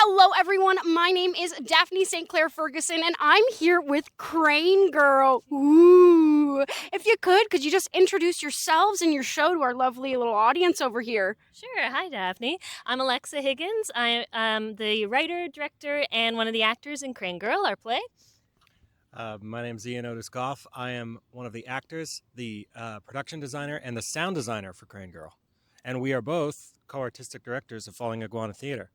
Hello, everyone. My name is Daphne St. Clair Ferguson, and I'm here with Crane Girl. Ooh. If you could you just introduce yourselves and your show to our lovely little audience over here? Sure. Hi, Daphne. I'm Alexa Higgins. I am the writer, director, and one of the actors in Crane Girl, our play. My name's Ottis Goff. I am one of the actors, the production designer, and the sound designer for Crane Girl. And we are both co-artistic directors of Falling Iguana Theatre.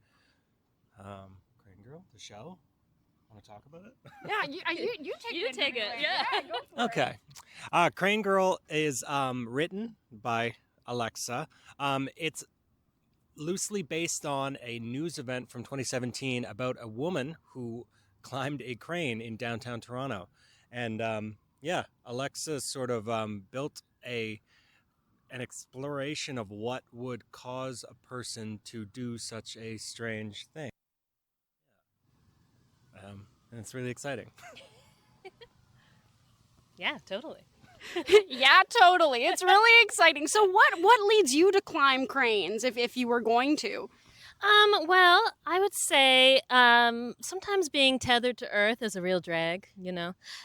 Crane Girl, the show. Want to talk about it? Yeah, you take it. Yeah. Go for Okay. Crane Girl is written by Alexa. It's loosely based on a news event from 2017 about a woman who climbed a crane in downtown Toronto. And Alexa sort of built an exploration of what would cause a person to do such a strange thing. And it's really exciting. Yeah, totally. Yeah, totally. It's really exciting. So what leads you to climb cranes if you were going to? Well, I would say sometimes being tethered to earth is a real drag,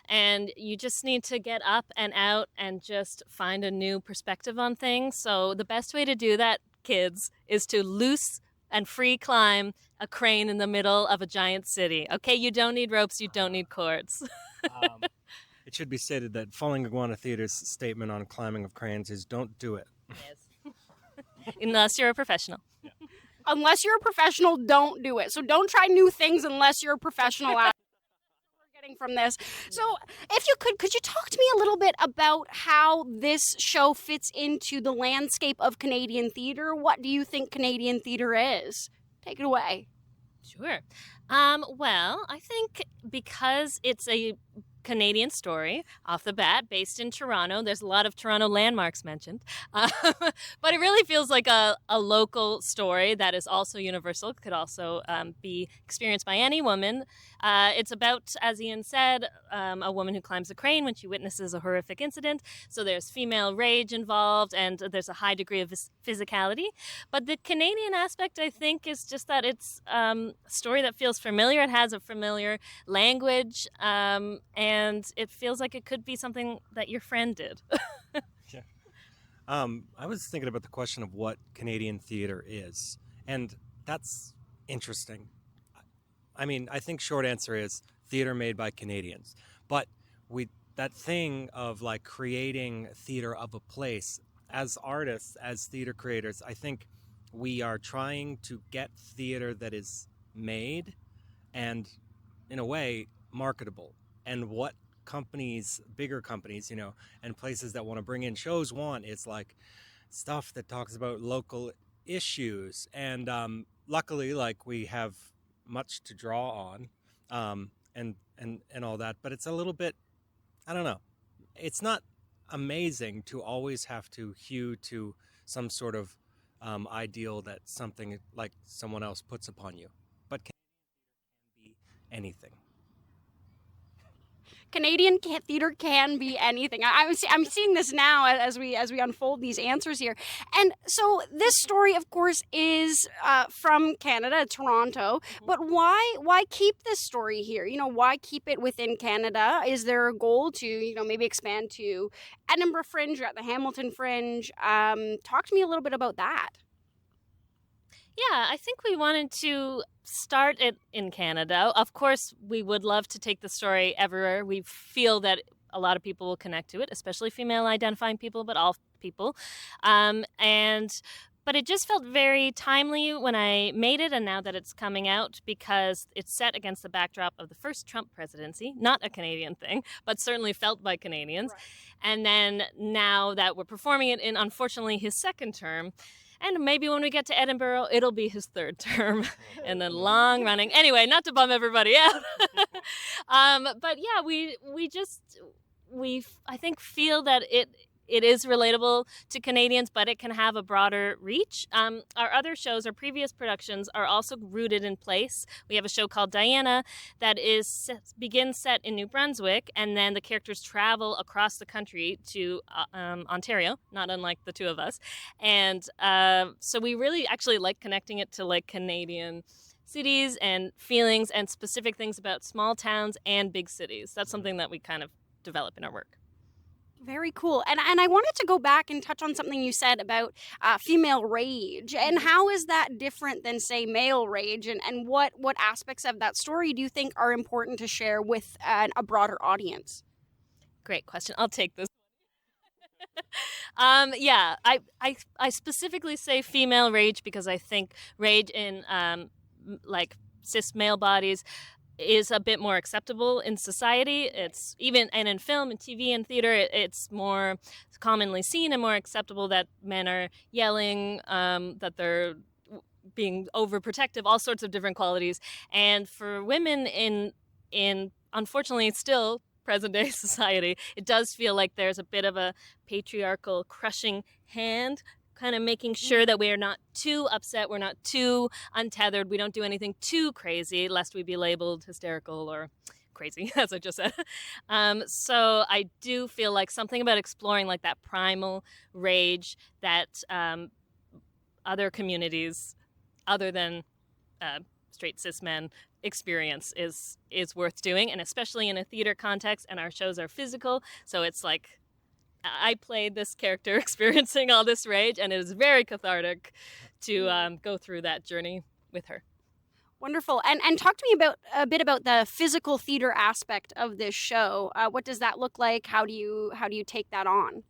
and you just need to get up and out and just find a new perspective on things. So the best way to do that, kids, is to loose and free climb a crane in the middle of a giant city. Okay, you don't need ropes, you don't need cords. It should be stated that Falling Iguana Theatre's statement on climbing of cranes is don't do it. Yes. Unless you're a professional. Yeah. Unless you're a professional, don't do it. So don't try new things unless you're a professional at we're getting from this. So if you could you talk to me a little bit about how this show fits into the landscape of Canadian theatre? What do you think Canadian theatre is? Take it away. Sure. Well, I think because it's a Canadian story off the bat, based in Toronto. There's a lot of Toronto landmarks mentioned, but it really feels like a local story that is also universal, could also be experienced by any woman. It's about, as Ian said, a woman who climbs a crane when she witnesses a horrific incident. So there's female rage involved, and there's a high degree of physicality. But the Canadian aspect, I think, is just that it's a story that feels familiar. It has a familiar language, and it feels like it could be something that your friend did. Yeah. I was thinking about the question of what Canadian theater is, and that's interesting. I mean, I think short answer is theater made by Canadians. But that thing of like creating theater of a place, as artists, as theater creators, I think we are trying to get theater that is made and, in a way, marketable. And what companies, bigger companies, and places that want to bring in shows want is like stuff that talks about local issues. And luckily, like, we have much to draw on, and all that. But it's a little bit, I don't know. It's not amazing to always have to hew to some sort of ideal that something like someone else puts upon you. But can be anything. Canadian theater can be anything. I'm seeing this now as we unfold these answers here. And so this story, of course, is from Canada, Toronto. But why keep this story here? Why keep it within Canada? Is there a goal to maybe expand to Edinburgh Fringe or at the Hamilton Fringe? Talk to me a little bit about that. Yeah, I think we wanted to start it in Canada. Of course, we would love to take the story everywhere. We feel that a lot of people will connect to it, especially female identifying people, but all people. But it just felt very timely when I made it, and now that it's coming out, because it's set against the backdrop of the first Trump presidency, not a Canadian thing, but certainly felt by Canadians. Right. And then now that we're performing it in, unfortunately, his second term, and maybe when we get to Edinburgh, it'll be his third term and then long running. Anyway, not to bum everybody out. But yeah, we I think feel that it is relatable to Canadians, but it can have a broader reach. Our other shows, our previous productions, are also rooted in place. We have a show called Diana that begins set in New Brunswick, and then the characters travel across the country to Ontario, not unlike the two of us. And so we really actually like connecting it to like Canadian cities and feelings and specific things about small towns and big cities. That's something that we kind of develop in our work. Very cool. And I wanted to go back and touch on something you said about female rage. And how is that different than, say, male rage? And what aspects of that story do you think are important to share with a broader audience? Great question. I'll take this. Yeah, I specifically say female rage because I think rage in like cis male bodies is a bit more acceptable in society. It's even, and in film and TV and theater, it's more commonly seen and more acceptable that men are yelling, that they're being overprotective, all sorts of different qualities. And for women in unfortunately still present day society, it does feel like there's a bit of a patriarchal crushing hand, kind of making sure that we are not too upset, we're not too untethered, we don't do anything too crazy, lest we be labeled hysterical or crazy, as I just said. So I do feel like something about exploring like that primal rage that other communities, other than straight cis men, experience is worth doing, and especially in a theater context, and our shows are physical, so it's like I played this character experiencing all this rage, and it was very cathartic to go through that journey with her. Wonderful. And talk to me about a bit about the physical theater aspect of this show. What does that look like? How do you take that on?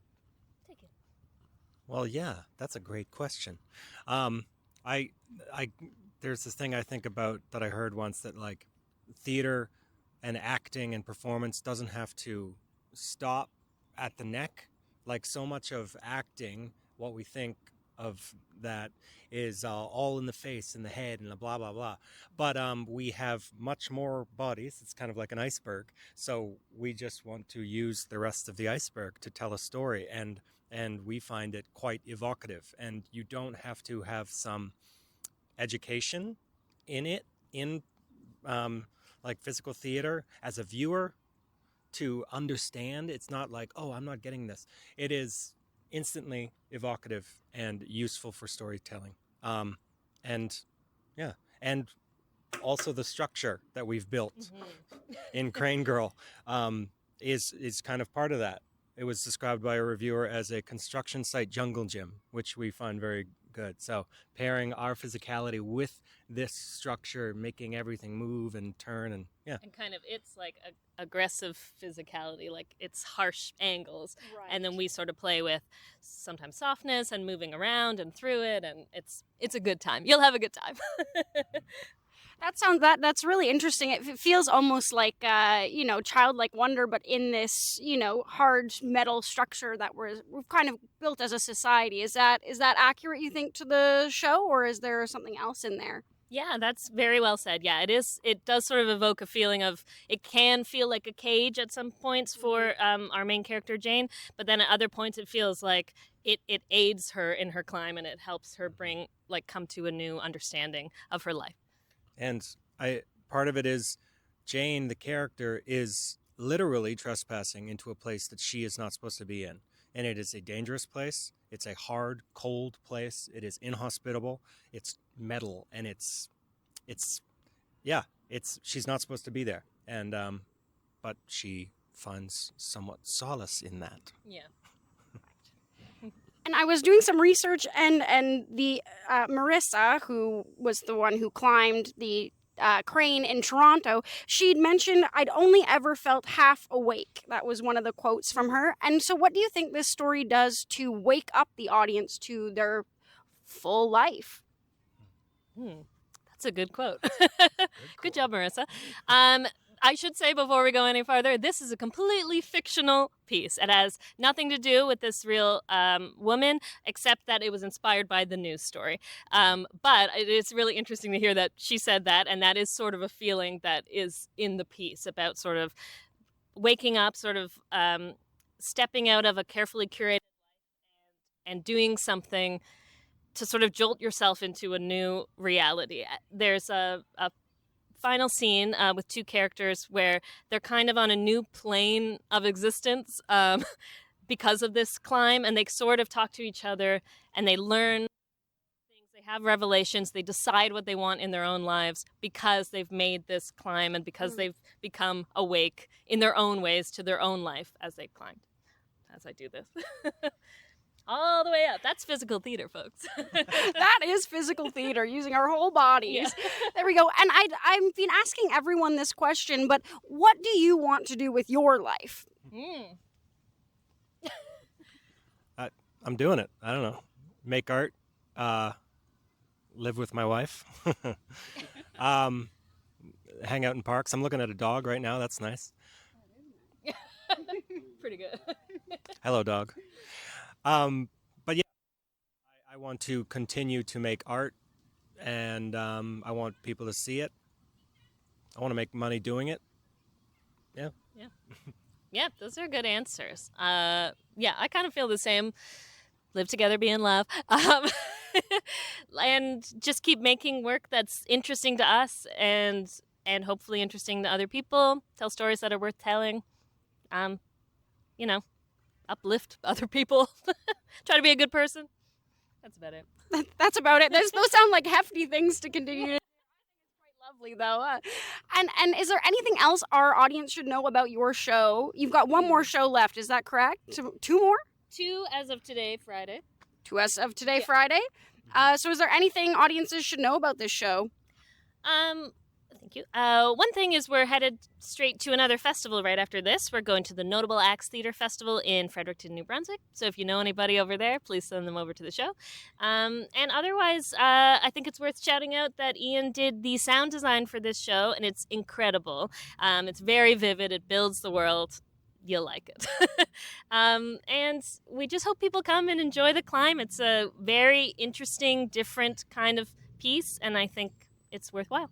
Well, yeah, that's a great question. There's this thing I think about that I heard once, that like theater and acting and performance doesn't have to stop at the neck. Like so much of acting, what we think of that is all in the face and the head and the blah blah blah, but we have much more bodies. It's kind of like an iceberg, so we just want to use the rest of the iceberg to tell a story, and we find it quite evocative. And you don't have to have some education in it, in like physical theater as a viewer to understand. It's not like, oh, I'm not getting this. It is instantly evocative and useful for storytelling. And also the structure that we've built in Crane Girl is kind of part of that. It was described by a reviewer as a construction site jungle gym, which we find very good. So pairing our physicality with this structure, making everything move and turn, and and kind of, it's like aggressive physicality, like it's harsh angles, right. And then we sort of play with sometimes softness and moving around and through it, and it's a good time. You'll have a good time. That's really interesting. It feels almost like childlike wonder, but in this hard metal structure that we've kind of built as a society. Is that accurate, you think, to the show, or is there something else in there? Yeah, that's very well said. Yeah, it is. It does sort of evoke a feeling of, it can feel like a cage at some points for our main character Jane, but then at other points it feels like it aids her in her climb, and it helps her come to a new understanding of her life. And part of it is Jane, the character, is literally trespassing into a place that she is not supposed to be in. And it is a dangerous place. It's a hard, cold place. It is inhospitable. It's metal, and she's not supposed to be there. And but she finds somewhat solace in that. Yeah. And I was doing some research, and the Marissa, who was the one who climbed the crane in Toronto, she'd mentioned, "I'd only ever felt half awake." That was one of the quotes from her. And so what do you think this story does to wake up the audience to their full life? That's a good quote. Good job, Marissa. I should say before we go any farther, this is a completely fictional piece. It has nothing to do with this real woman, except that it was inspired by the news story. But it's really interesting to hear that she said that, and that is sort of a feeling that is in the piece about sort of waking up, sort of stepping out of a carefully curated life and doing something to sort of jolt yourself into a new reality. There's a final scene with two characters where they're kind of on a new plane of existence because of this climb, and they sort of talk to each other, and they learn things. They have revelations. They decide what they want in their own lives because they've made this climb and because they've become awake in their own ways to their own life as they've climbed. As I do this. All the way up. That's physical theater, folks. That is physical theater, using our whole bodies. Yeah. There we go. And I've been asking everyone this question, but what do you want to do with your life? I'm doing it. I don't know. Make art. Live with my wife. Hang out in parks. I'm looking at a dog right now. That's nice. Pretty good. Hello, dog. But yeah, I want to continue to make art, and I want people to see it. I want to make money doing it. Yeah. Yeah. Yeah, those are good answers. Yeah, I kind of feel the same. Live together, be in love. And just keep making work that's interesting to us and hopefully interesting to other people. Tell stories that are worth telling. You know, uplift other people. Try to be a good person. That's about it. That's about it. Those sound like hefty things to continue to. Lovely though. And is there anything else our audience should know about your show? You've got one more show left, is that correct? Two more? 2 as of today, Friday. 2 as of today, Friday. So is there anything audiences should know about this show? Thank you. One thing is we're headed straight to another festival right after this. We're going to the Notable Acts Theatre Festival in Fredericton, New Brunswick. So if you know anybody over there, please send them over to the show. And otherwise, I think it's worth shouting out that Ian did the sound design for this show, and it's incredible. It's very vivid. It builds the world. You'll like it. And we just hope people come and enjoy the climb. It's a very interesting, different kind of piece, and I think it's worthwhile.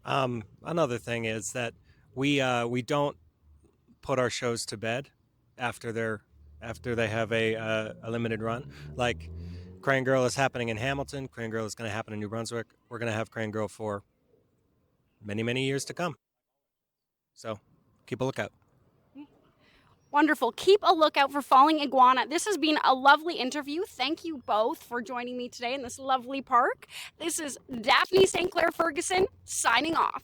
Another thing is that we don't put our shows to bed after they have a limited run. Like Crane Girl is happening in Hamilton. Crane Girl is going to happen in New Brunswick. We're going to have Crane Girl for many, many years to come. So keep a lookout. Wonderful. Keep a lookout for Falling Iguana. This has been a lovely interview. Thank you both for joining me today in this lovely park. This is Daphne St. Clair Ferguson signing off.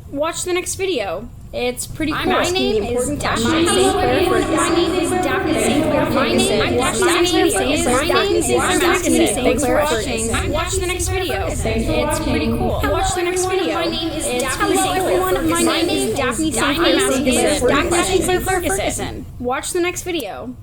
Watch the next video. It's pretty cool. My name is Daphne St. Clair Ferguson. My name is Daphne St. Clair Ferguson. Thanks for watching. Watch the next video. It's pretty cool. Watch the next video. My name is Daphne St. Clair Ferguson. My name is Daphne St. Clair Ferguson. Watch the next video.